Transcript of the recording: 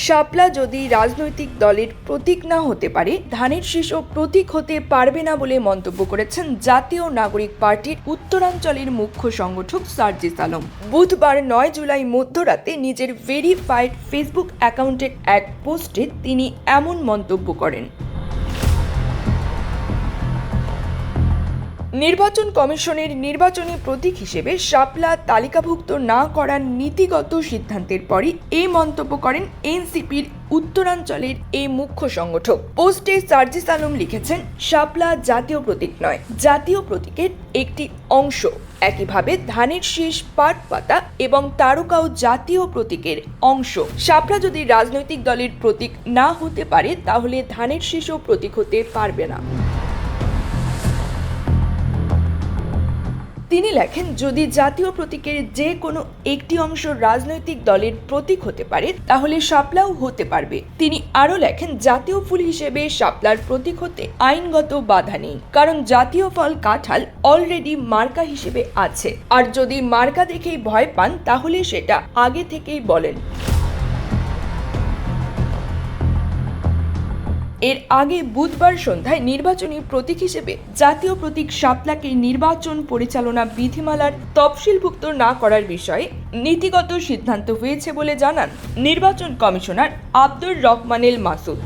শাপলা যদি রাজনৈতিক দলের প্রতীক না হতে পারে, ধানের শীষও প্রতীক হতে পারবে না বলে মন্তব্য করেছেন জাতীয় নাগরিক পার্টির উত্তরাঞ্চলের মুখ্য সংগঠক সার্জিস আলম। বুধবার 9 জুলাই মধ্যরাতে নিজের ভেরিফাইড ফেসবুক অ্যাকাউন্টের এক পোস্টে তিনি এমন মন্তব্য করেন। নির্বাচন কমিশনের নির্বাচনী প্রতীক হিসেবে শাপলা তালিকাভুক্ত না করার নীতিগত সিদ্ধান্তের পরই এই মন্তব্য করেন এনসিপির উত্তরাঞ্চলের এই মুখ্য সংগঠক। পোস্টে সার্জিস আলম লিখেছেন, শাপলা জাতীয় প্রতীক নয়, জাতীয় প্রতীকের একটি অংশ। একইভাবে ধানের শীষ, পাট পাতা এবং তারকাও জাতীয় প্রতীকের অংশ। শাপলা যদি রাজনৈতিক দলের প্রতীক না হতে পারে, তাহলে ধানের শীষও প্রতীক হতে পারবে না। তিনি লেখেন, যদি জাতীয় প্রতীকের যে কোনো একটি অংশ রাজনৈতিক দলের প্রতীক হতে পারে, তাহলে শাপলাও হতে পারবে। তিনি আরও লেখেন, জাতীয় ফুল হিসেবে শাপলার প্রতীক হতে আইনগত বাধা নেই, কারণ জাতীয় ফল কাঁঠাল অলরেডি মার্কা হিসেবে আছে। আর যদি মার্কা দেখেই ভয় পান, তাহলে সেটা আগে থেকেই বলেন। এর আগে বুধবার সন্ধ্যায় নির্বাচনী প্রতীক হিসেবে জাতীয় প্রতীক শাপলাকে নির্বাচন পরিচালনা বিধিমালার তফসিলভুক্ত না করার বিষয়ে নীতিগত সিদ্ধান্ত হয়েছে বলে জানান নির্বাচন কমিশনার আব্দুর রহমানেল মাসুদ।